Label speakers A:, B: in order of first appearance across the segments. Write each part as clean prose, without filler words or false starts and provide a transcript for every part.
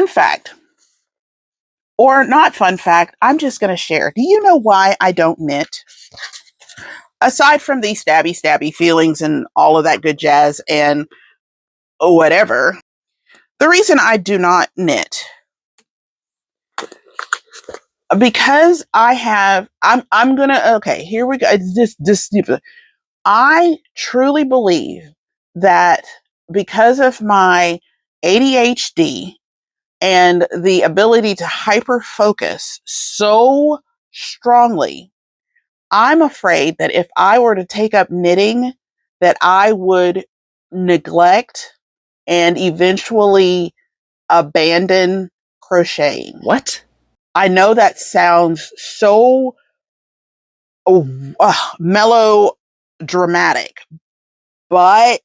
A: Fun fact, or not fun fact, I'm just going to share. Do you know why I don't knit? Aside from these stabby feelings and all of that good jazz and whatever, the reason I do not knit, because I'm gonna, okay, here we go. It's this, I truly believe that because of my ADHD and the ability to hyper focus so strongly, I'm afraid that if I were to take up knitting, that I would neglect and eventually abandon crocheting.
B: What?
A: I know that sounds so melodramatic, but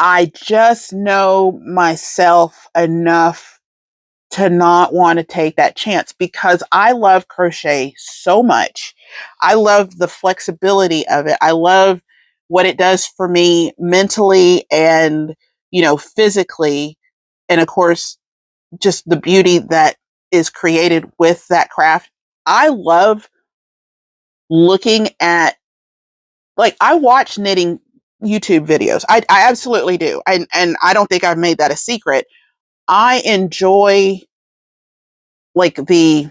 A: I just know myself enough to not want to take that chance because I love crochet so much. I love the flexibility of it. I love what it does for me mentally and, physically. And of course, just the beauty that is created with that craft. I love looking at, like, I watch knitting YouTube videos. I absolutely do. And I don't think I've made that a secret. I enjoy like the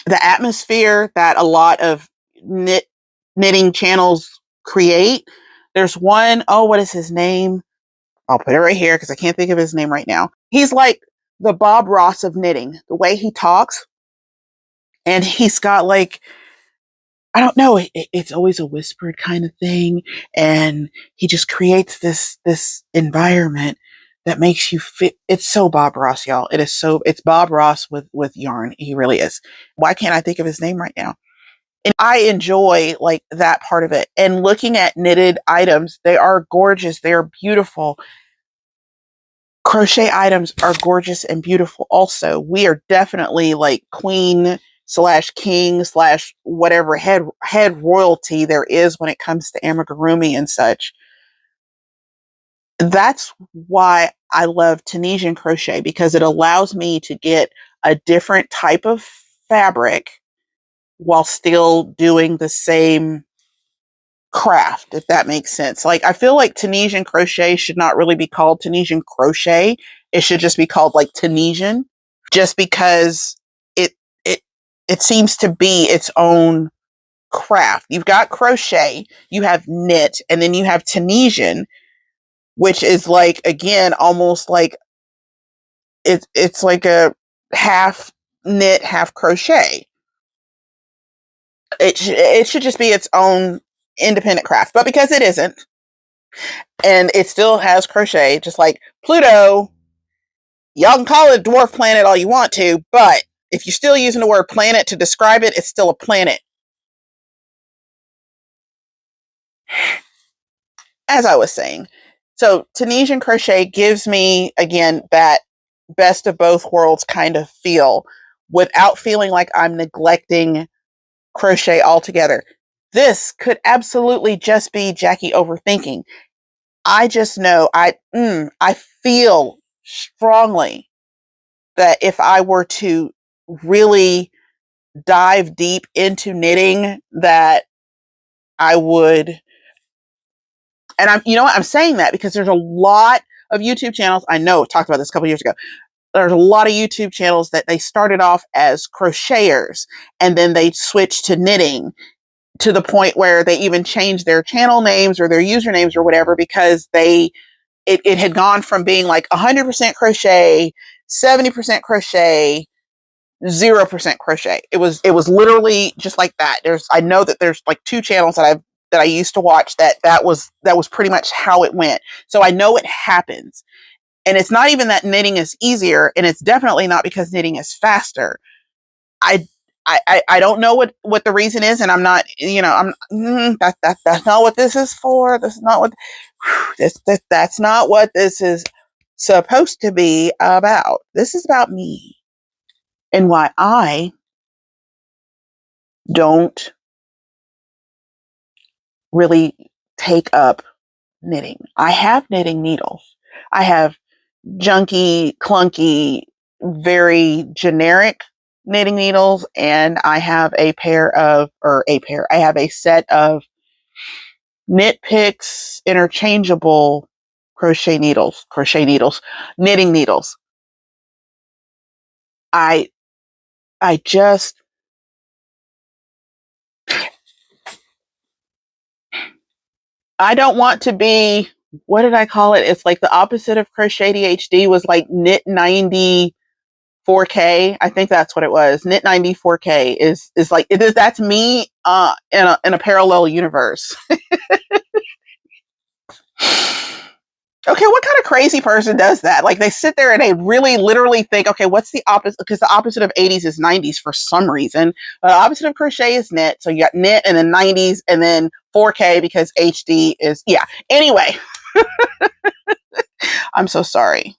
A: atmosphere that a lot of knitting channels create. There's one, oh, what is his name? I'll put it right here because I can't think of his name right now. He's like the Bob Ross of knitting, the way he talks. And he's got like, I don't know, it's always a whispered kind of thing. And he just creates this environment that makes you fit. It's so Bob Ross, y'all. It's Bob Ross with yarn. He really is. Why can't I think of his name right now? And I enjoy like that part of it. And looking at knitted items, they are gorgeous. They are beautiful. Crochet items are gorgeous and beautiful also. We are definitely like queen slash king slash whatever head royalty there is when it comes to amigurumi and such. That's why I love Tunisian crochet, because it allows me to get a different type of fabric while still doing the same craft, if that makes sense. Like, I feel like Tunisian crochet should not really be called Tunisian crochet. It should just be called like Tunisian, just because it it it seems to be its own craft. You've got crochet, you have knit, and then you have Tunisian, which is like, again, almost like it's like a half knit, half crochet. It should just be its own independent craft, but because it isn't, and it still has crochet, just like Pluto. Y'all can call it a dwarf planet all you want to, but if you're still using the word planet to describe it, it's still a planet. As I was saying, so Tunisian crochet gives me, again, that best of both worlds kind of feel without feeling like I'm neglecting crochet altogether. This could absolutely just be Jackie overthinking. I just know I feel strongly that if I were to really dive deep into knitting, that I would. And I'm saying that because there's a lot of YouTube channels. I know, talked about this a couple years ago. There's a lot of YouTube channels that they started off as crocheters and then they switched to knitting, to the point where they even changed their channel names or their usernames or whatever, because it had gone from being like 100% crochet, 70% crochet, 0% crochet. It was literally just like that. I know that there's like two channels that I used to watch that was pretty much how it went. So I know it happens. And it's not even that knitting is easier, and it's definitely not because knitting is faster. I don't know what the reason is, and I'm not, that's not what this is for. This is not what that's not what this is supposed to be about. This is about me and why I don't really take up knitting. I have knitting needles. I have junky, clunky, very generic knitting needles, and I have I have a set of Knit Picks interchangeable knitting needles. I just, I don't want to be, what did I call it? It's like the opposite of Crochet ADHD was like Knit 90 4K. I think that's what it was. Knit 90 4K is like, it is, that's me in a parallel universe. Okay, what kind of crazy person does that? Like, they sit there and they really literally think, okay, what's the opposite? Because the opposite of 80s is 90s for some reason. The opposite of crochet is knit. So you got knit and then 90s and then 4K because HD is, yeah. Anyway, I'm so sorry.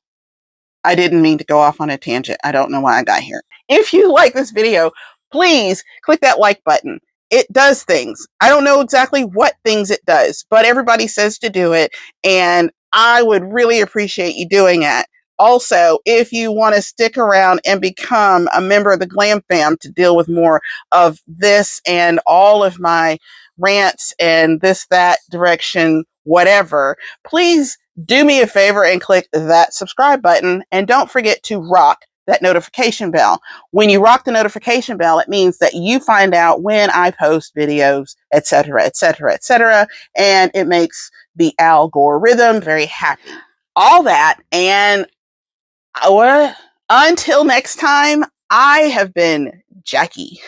A: I didn't mean to go off on a tangent. I don't know why I got here. If you like this video, please click that like button. It does things. I don't know exactly what things it does, but everybody says to do it, and I would really appreciate you doing it. Also, if you want to stick around and become a member of the GlamFam to deal with more of this and all of my rants and this, that direction, whatever, please do me a favor and click that subscribe button, and don't forget to rock that notification bell. When you rock the notification bell, it means that you find out when I post videos, etc., etc., etc., and it makes the algorithm very happy. All that, and until next time, I have been Jackie.